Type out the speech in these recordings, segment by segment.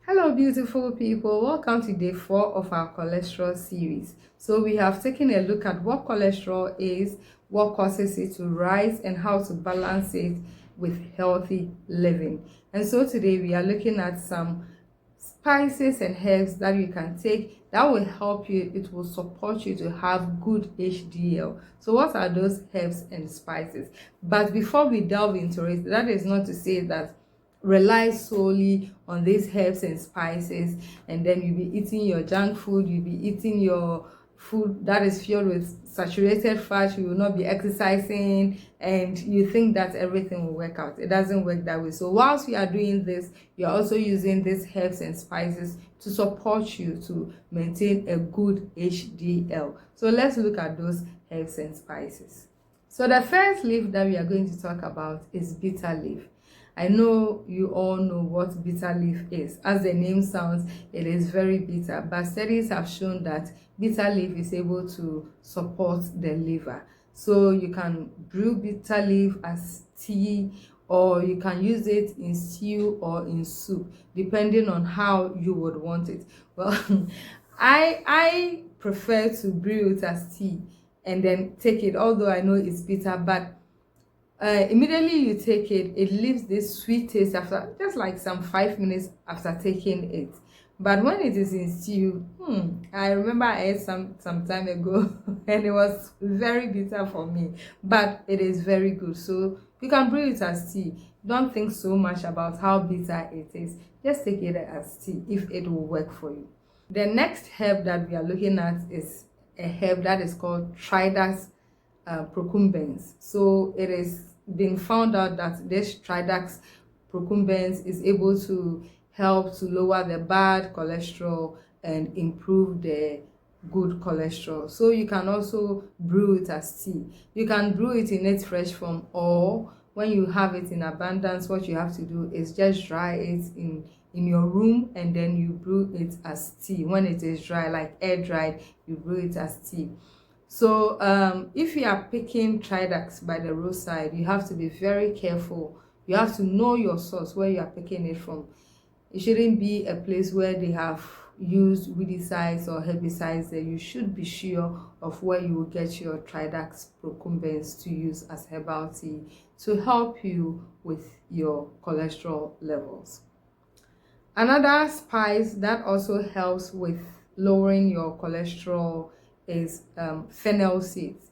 Hello, beautiful people. Welcome to day 4 of our cholesterol series. So, we have taken a look at what cholesterol is, what causes it to rise, and how to balance it with healthy living. And so, today we are looking at some spices and herbs that you can take that will help you, it will support you to have good HDL. So, what are those herbs and spices? But before we delve into it, that is not to say that rely solely on these herbs and spices and then you'll be eating your junk food, you'll be eating your food that is filled with saturated fat, you will not be exercising, and you think that everything will work out. It doesn't work that way. So whilst you are doing this, you're also using these herbs and spices to support you to maintain a good HDL. So let's look at those herbs and spices. So the first leaf that we are going to talk about is bitter leaf. I know you all know what bitter leaf is. As the name sounds, it is very bitter, but studies have shown that bitter leaf is able to support the liver. So you can brew bitter leaf as tea, or you can use it in stew or in soup, depending on how you would want it. Well, I prefer to brew it as tea and then take it, although I know it's bitter, but immediately you take it, it leaves this sweet taste after just like some 5 minutes after taking it. But when it is in stew, I remember I ate some time ago and it was very bitter for me, but it is very good. So you can brew it as tea. Don't think so much about how bitter it is. Just take it as tea if it will work for you. The next herb that we are looking at is a herb that is called Tridax procumbens. So it is been found out that this Tridax procumbens is able to help to lower the bad cholesterol and improve the good cholesterol. So you can also brew it as tea. You can brew it in its fresh form, or when you have it in abundance, what you have to do is just dry it in your room, and then you brew it as tea. When it is dry, like air dried, you brew it as tea. So if you are picking Tridax by the roadside, you have to be very careful. You have to know your source, where you are picking it from. It shouldn't be a place where they have used weedicides or herbicides there. You should be sure of where you will get your Tridax procumbens to use as herbal tea to help you with your cholesterol levels. Another spice that also helps with lowering your cholesterol is fennel seeds.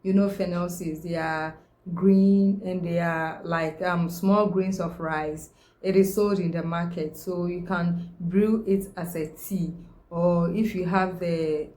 You know fennel seeds, they are green and they are like small grains of rice. It is sold in the market, so you can brew it as a tea, or if you have the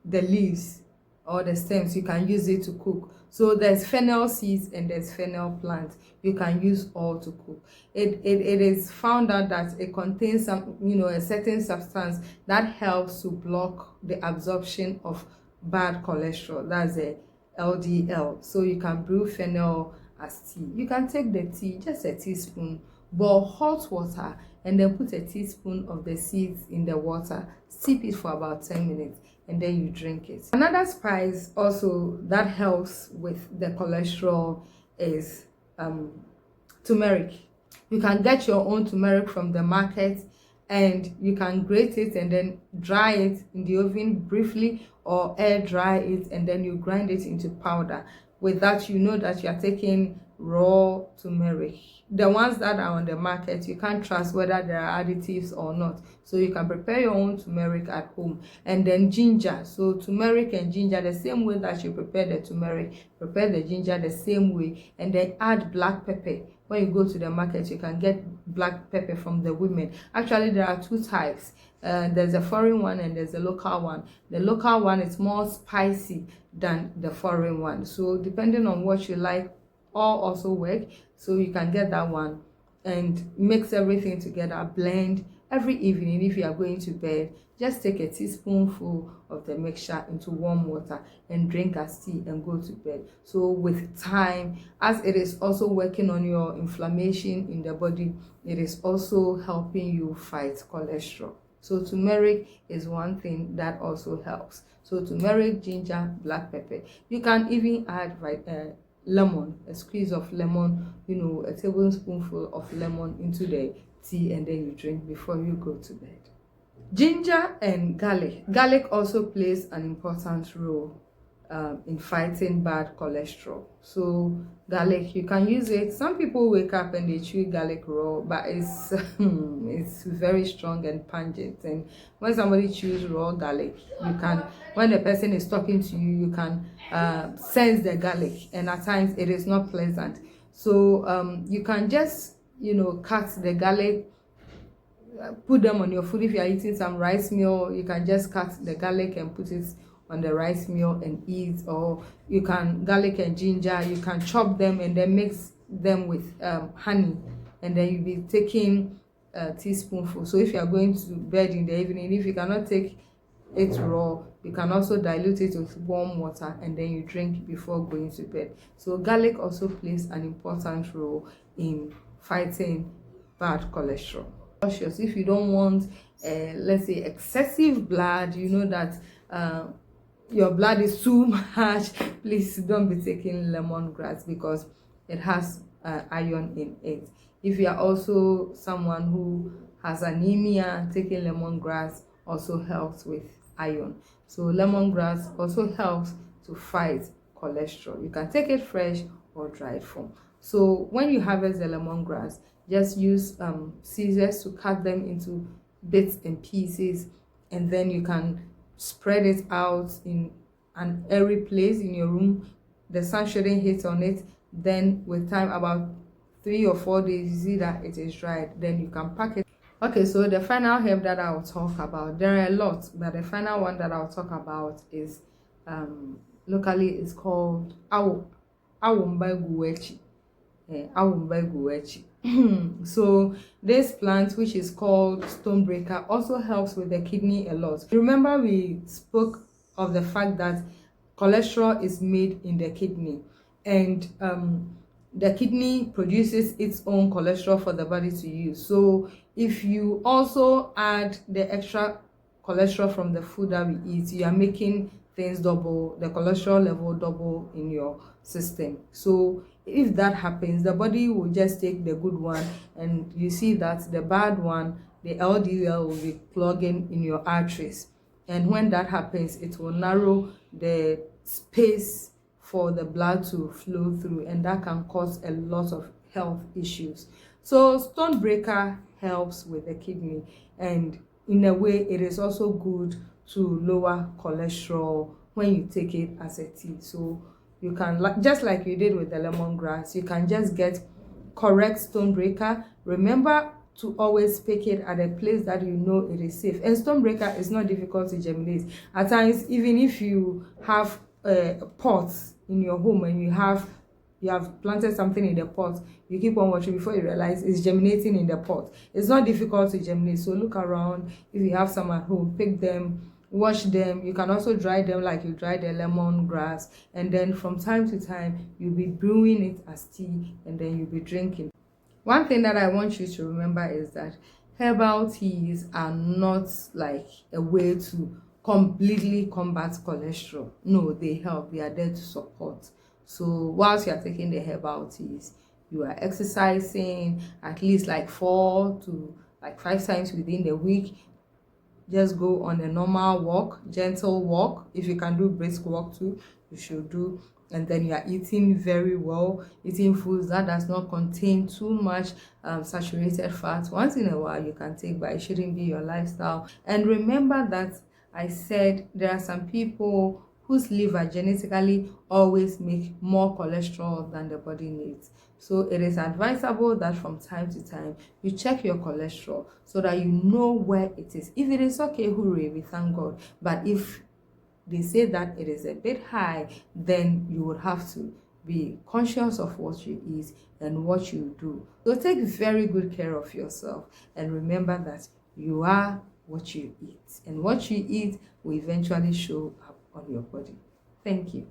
leaves or the stems, you can use it to cook. So there's fennel seeds and there's fennel plants. You can use all to cook. It is found out that it contains some, a certain substance that helps to block the absorption of bad cholesterol. That's a LDL. So you can brew fennel as tea. You can take the tea, just a teaspoon, boil hot water, and then put a teaspoon of the seeds in the water. Steep it for about 10 minutes, and then you drink it. Another spice also that helps with the cholesterol is turmeric. You can get your own turmeric from the market, and you can grate it and then dry it in the oven briefly, or air dry it and then you grind it into powder. With that, you know that you are taking raw turmeric. The ones that are on the market, you can't trust whether there are additives or not, so you can prepare your own turmeric at home. And then ginger. So turmeric and ginger, the same way that you prepare the turmeric, prepare the ginger the same way, and then add black pepper. When you go to the market, you can get black pepper from the women. Actually, there are two types. There's a foreign one and there's a local one. The local one is more spicy than the foreign one. So depending on what you like, all also work. So you can get that one and mix everything together, blend. Every evening, if you are going to bed, just take a teaspoonful of the mixture into warm water and drink as tea and go to bed. So with time, as it is also working on your inflammation in the body, it is also helping you fight cholesterol. So turmeric is one thing that also helps. So turmeric, ginger, black pepper. You can even add lemon, a squeeze of lemon, a tablespoonful of lemon into the tea and then you drink before you go to bed. Ginger and garlic. Garlic also plays an important role in fighting bad cholesterol. So garlic, you can use it. Some people wake up and they chew garlic raw, but it's it's very strong and pungent. And when somebody chews raw garlic, you can, when the person is talking to you, you can sense the garlic, and at times it is not pleasant. So you can just, cut the garlic, put them on your food. If you are eating some rice meal, you can just cut the garlic and put it on the rice meal and eat. Or you can, garlic and ginger, you can chop them and then mix them with honey, and then you'll be taking a teaspoonful. So if you are going to bed in the evening, if you cannot take it raw, you can also dilute it with warm water and then you drink before going to bed. So garlic also plays an important role in fighting bad cholesterol. If you don't want let's say excessive blood, that your blood is too much, please don't be taking lemongrass because it has iron in it. If you are also someone who has anemia, taking lemongrass also helps with iron. So lemongrass also helps to fight cholesterol. You can take it fresh or dried form. So when you harvest the lemongrass, just use scissors to cut them into bits and pieces, and then you can spread it out in an airy place in your room. The sun shouldn't hit on it. Then with time, about 3 or 4 days, you see that it is dried, then you can pack it. Okay, so the final herb that I'll talk about, there are a lot, but the final one that I'll talk about is locally it's called awumbaguechi. So this plant, which is called stonebreaker, also helps with the kidney a lot. Remember, we spoke of the fact that cholesterol is made in the kidney, and the kidney produces its own cholesterol for the body to use. So if you also add the extra cholesterol from the food that we eat, you are making things double, the cholesterol level double in your system. So if that happens, the body will just take the good one, and you see that the bad one, the LDL, will be clogging in your arteries. And when that happens, it will narrow the space for the blood to flow through, and that can cause a lot of health issues. So stonebreaker helps with the kidney, and in a way it is also good to lower cholesterol when you take it as a tea. So you can, just like you did with the lemongrass, you can just get correct stonebreaker. Remember to always pick it at a place that you know it is safe. And stonebreaker is not difficult to germinate. At times, even if you have pots in your home and you have planted something in the pot, you keep on watching before you realize it's germinating in the pot. It's not difficult to germinate. So look around. If you have some at home, pick them, wash them. You can also dry them like you dry the lemongrass, and then from time to time you'll be brewing it as tea and then you'll be drinking. One thing that I want you to remember is that herbal teas are not like a way to completely combat cholesterol. No, they help. They are there to support. So whilst you are taking the herbal teas, you are exercising at least like 4 to 5 times within the week. Just go on a normal walk, gentle walk. If you can do brisk walk too, you should do. And then you are eating very well, eating foods that does not contain too much saturated fat. Once in a while you can take, but it shouldn't be your lifestyle. And remember that I said there are some people whose liver genetically always make more cholesterol than the body needs. So it is advisable that from time to time you check your cholesterol so that you know where it is. If it is okay, hooray, we thank God. But if they say that it is a bit high, then you would have to be conscious of what you eat and what you do. So take very good care of yourself, and remember that you are what you eat, and what you eat will eventually show up on your body. Thank you.